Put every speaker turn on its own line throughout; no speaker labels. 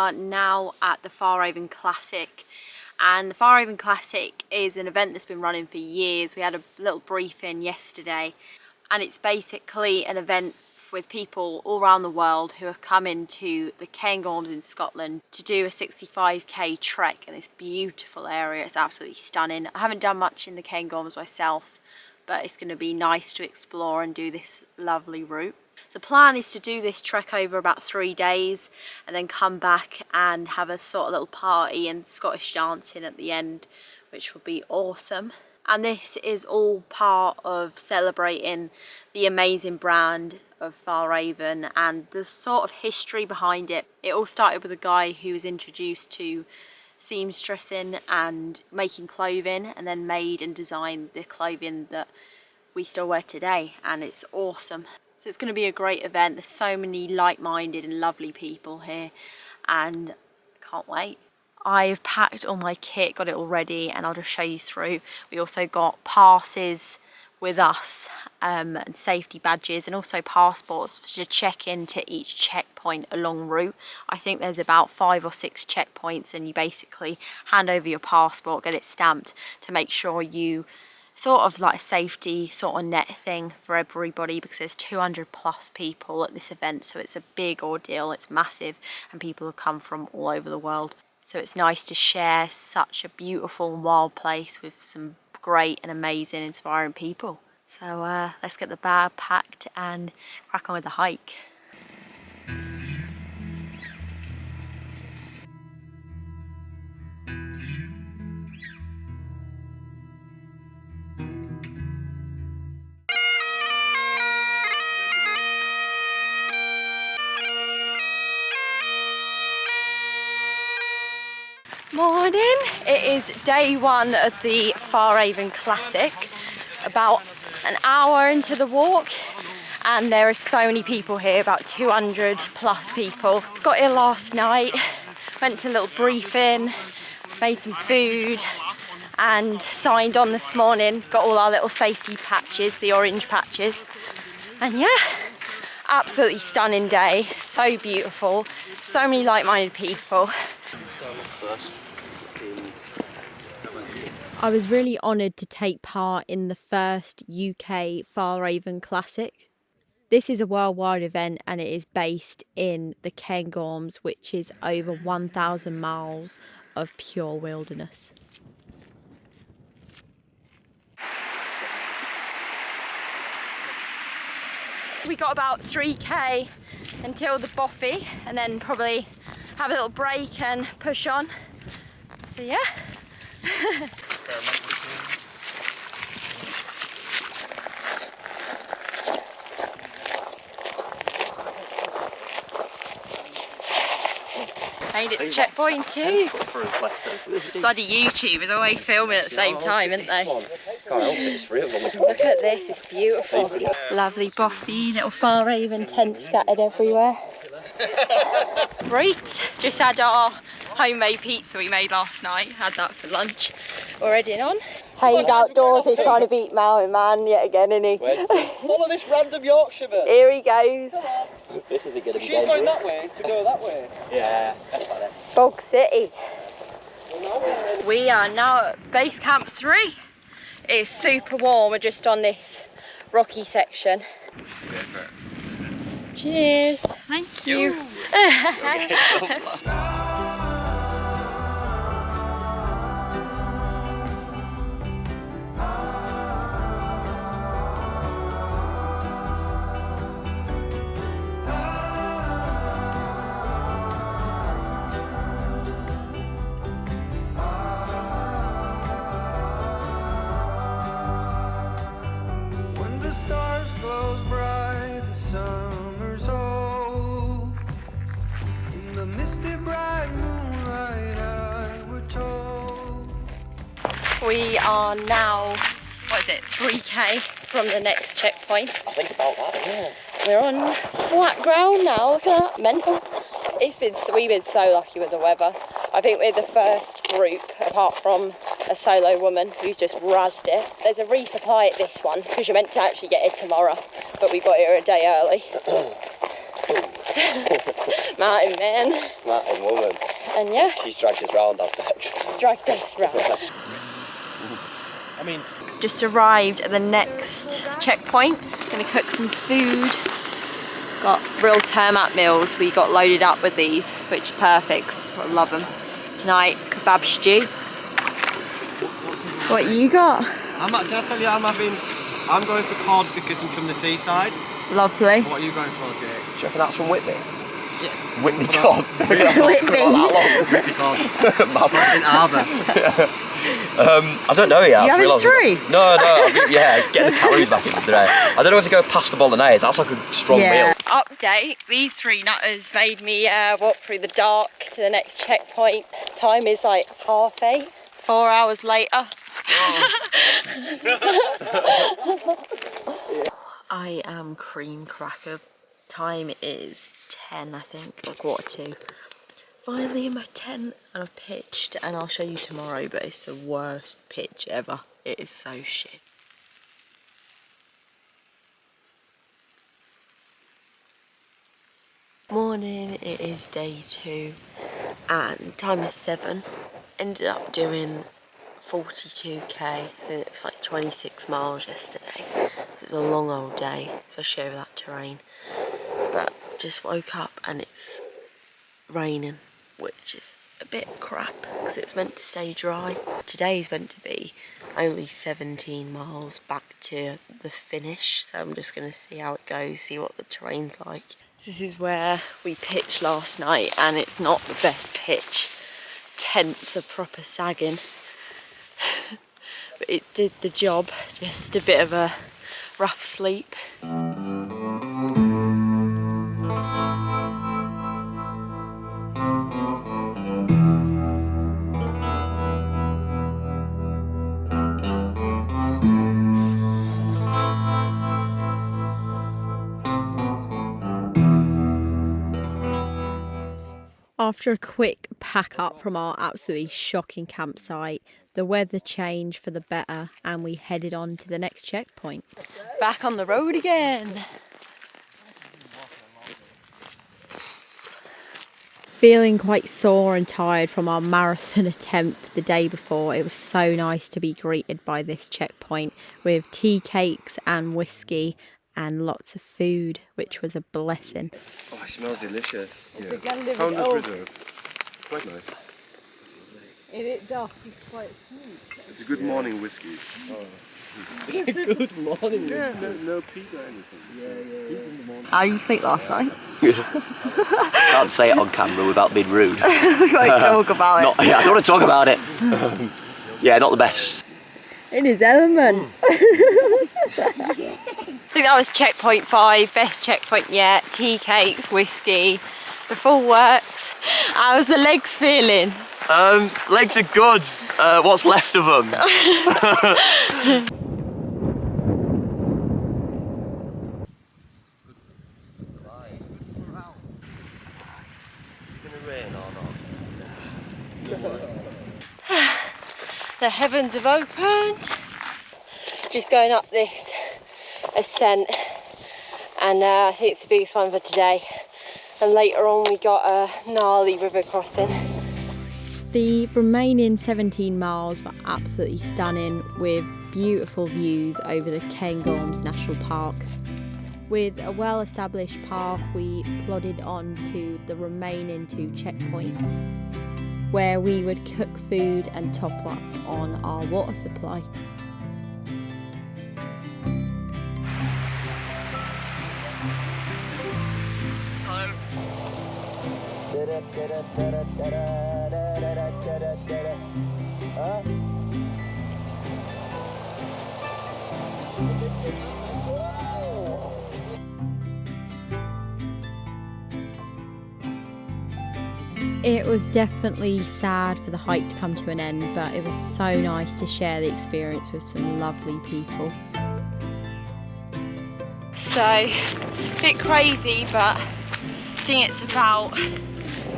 are now at the Fjallraven Classic, and the Fjallraven Classic is an event that's been running for years. We had a little briefing yesterday, and it's basically an event with people all around the world who are coming to the Cairngorms in Scotland to do a 65k trek in this beautiful area. It's absolutely stunning. I haven't done much in the Cairngorms myself, but it's going to be nice to explore and do this lovely route. The plan is to do this trek over about 3 days and then come back and have a sort of little party and Scottish dancing at the end, which will be awesome. And this is all part of celebrating the amazing brand of Fjallraven and the sort of history behind it. It all started with a guy who was introduced to seamstressing and making clothing, and then made and designed the clothing that we still wear today, and it's awesome. So it's going to be a great event. There's so many like-minded and lovely people here, and I can't wait. I've packed all my kit, got it all ready, and I'll just show you through. We also got passes with us and safety badges, and also passports to check into each checkpoint along route. I think there's about 5 or 6 checkpoints, and you basically hand over your passport, get it stamped to make sure you sort of like a safety sort of net thing for everybody, because there's 200 plus people at this event, so it's a big ordeal, it's massive, and people have come from all over the world. So it's nice to share such a beautiful and wild place with some great and amazing, inspiring people. So let's get the bag packed and crack on with the hike. Morning! It is day 1 of the Fjallraven Classic, about an hour into the walk, and there are so many people here, about 200 plus people. Got here last night, went to a little briefing, made some food, and signed on this morning. Got all our little safety patches, the orange patches, and yeah, absolutely stunning day, so beautiful, so many like-minded people. I was really honoured to take part in the first UK Fjallraven Classic. This is a worldwide event, and it is based in the Cairngorms, which is over 1,000 miles of pure wilderness. We got about 3k until the boffy, and then probably have a little break and push on. So yeah. Made it to checkpoint 2. Bloody YouTube is always filming at the same time, isn't they? Look at this, it's beautiful. Lovely boffy, little Fjallraven tent scattered everywhere. Right, just had our homemade pizza we made last night, had that for lunch. We're heading on. Hayes outdoors is trying to beat Mountain Man yet again, isn't he?
Follow this random Yorkshireman.
Here he goes.
This is a good. She's going that way to go that way. Yeah.
Bog City. We are now at base camp 3. It's super warm, we're just on this rocky section. Cheers. Thank you. We are now, what is it, 3k from the next checkpoint.
I think about that, yeah.
We're on flat ground now, look at that, mental. We've been so lucky with the weather. I think we're the first group, apart from a solo woman who's just razzed it. There's a resupply at this one, because you're meant to actually get here tomorrow, but we got here a day early. Mountain men.
Mountain woman.
And yeah,
She's dragged us round our backs.
dragged us round. Just arrived at the next checkpoint. Gonna cook some food. Got real termite meals. We got loaded up with these, which is perfect. I love them. Tonight, kebab stew. What you got?
Can I tell you, I'm going for cod because I'm from the seaside.
Lovely.
What are you going for, Jake?
Do you reckon that's from Whitby?
Yeah.
Whitby cod.
Whitby.
Whitby cod. In Arbour.
I don't know yet.
You having three?
No, yeah, get the calories back in today. I don't know if to go past the bolognese. That's like a strong meal.
Update, these three nutters made me walk through the dark to the next checkpoint. Time is like 8:30. 4 hours later. I am cream cracker. Time is 10, I think, or 1:45. Finally in my tent, and I've pitched, and I'll show you tomorrow, but it's the worst pitch ever. It is so shit. Morning, it is day 2, and time is 7. Ended up doing 42k. I think it's like 26 miles yesterday. It was a long old day, especially over that terrain. But just woke up and it's raining, which is a bit crap because it's meant to stay dry. Today's meant to be only 17 miles back to the finish, so I'm just going to see how it goes, see what the terrain's like. This is where we pitched last night, and it's not the best pitch. Tents are proper sagging. But it did the job, just a bit of a rough sleep. After a quick pack up from our absolutely shocking campsite, the weather changed for the better and we headed on to the next checkpoint. Back on the road again. Feeling quite sore and tired from our marathon attempt the day before, it was so nice to be greeted by this checkpoint with tea cakes and whiskey and lots of food, which was a blessing.
Oh, it smells delicious. Yeah.
Found
the preserve. Quite nice.
It does, it's quite sweet.
It's a good morning whiskey. Oh.
It's a good morning.
Yeah, no peat or anything. Yeah.
How did you sleep last night?
Can't say it on camera without being rude.
We won't talk about it.
Yeah, I don't want to talk about it. Yeah, not the best.
In his element. I think that was checkpoint 5, best checkpoint yet. Tea cakes, whiskey, the full works. How's the legs feeling?
Legs are good. What's left of them?
The heavens have opened. Just going up this ascent, and I think it's the biggest one for today. And later on we got a gnarly river crossing. The remaining 17 miles were absolutely stunning with beautiful views over the Cairngorms National Park. With a well-established path, we plodded on to the remaining 2 checkpoints, where we would cook food and top up on our water supply. It was definitely sad for the hike to come to an end, but it was so nice to share the experience with some lovely people. So, a bit crazy, but I think it's about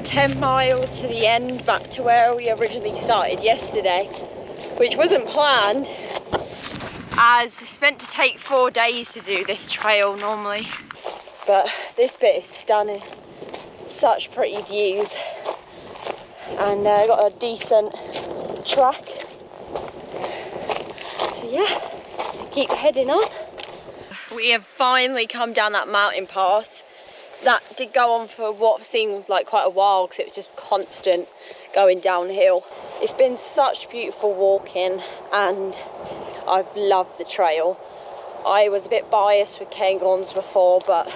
10 miles to the end, back to where we originally started yesterday, which wasn't planned, as it's meant to take 4 days to do this trail normally. but this bit is stunning. Such pretty views, and got a decent track. So yeah, keep heading on. We have finally come down that mountain pass. That did go on for what seemed like quite a while because it was just constant going downhill. It's been such beautiful walking and I've loved the trail. I was a bit biased with Cairngorms before, but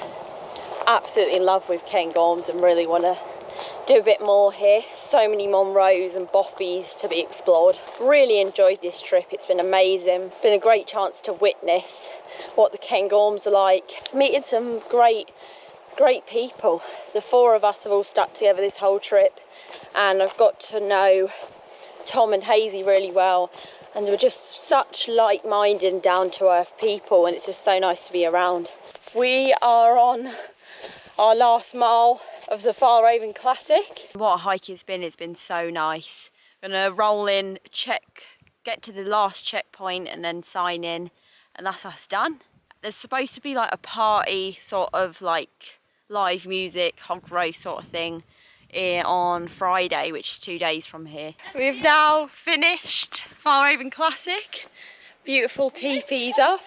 absolutely in love with Cairngorms and really want to do a bit more here. So many Monroes and Boffies to be explored. Really enjoyed this trip. It's been amazing. Been a great chance to witness what the Cairngorms are like. Meeting some great people. The four of us have all stuck together this whole trip, and I've got to know Tom and Hazy really well, and they were just such like-minded and down-to-earth people, and it's just so nice to be around. We are on our last mile of the Fjallraven Classic. What a hike it's been so nice. I'm gonna roll in, get to the last checkpoint and then sign in, and that's us done. There's supposed to be like a party, sort of like live music, hog roast sort of thing on Friday, which is 2 days from here. We've now finished Fjallraven Classic. Beautiful teepees up.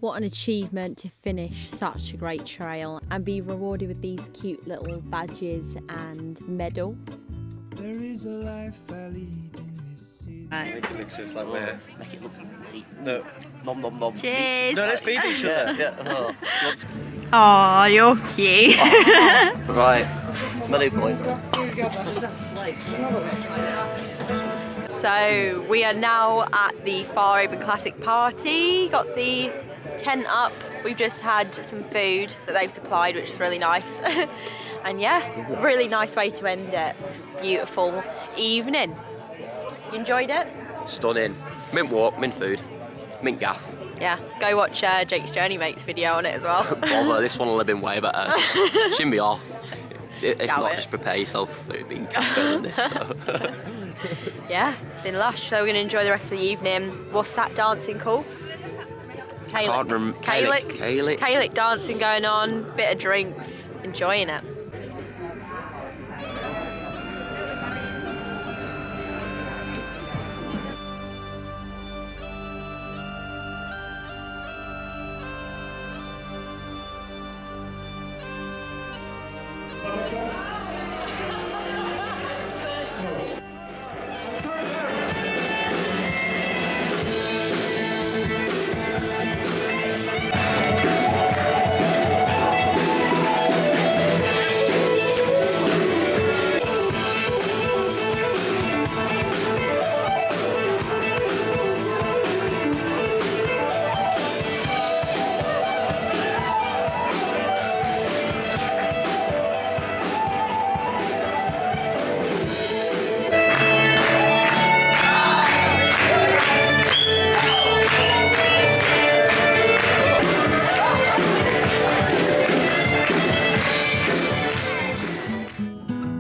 What an achievement to finish such a great trail and be rewarded with these cute little badges and medal.
There is a life I lead in this city.
Make it look just like we're...
Make it look really...
No.
Nom nom nom.
Cheers!
No, let's feed each other.
Yeah.
Oh, you're cute.
Right. Medal point.
So we are now at the Fjallraven Classic party. Got the tent up. We've just had some food that they've supplied, which is really nice. And yeah, really nice way to end it. It's a beautiful evening. You enjoyed it?
Stunning. Mint walk, mint food, mint gaff.
Yeah, go watch Jake's Journey Mates video on it as well.
Bother, this one will have been way better. Shouldn't be off. If
Doubt
not,
it.
just prepare yourself for it being better than this. So.
Yeah, it's been lush. So we're going to enjoy the rest of the evening. What's that dancing called?
Can't remember.
Gaelic dancing going on, bit of drinks, enjoying it.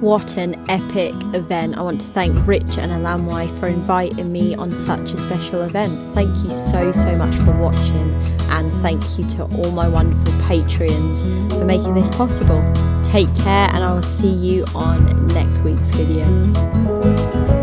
What an epic event. I want to thank Rich and Elanwy for inviting me on such a special event. Thank you so much for watching, and thank you to all my wonderful Patreons for making this possible. Take care, and I will see you on next week's video.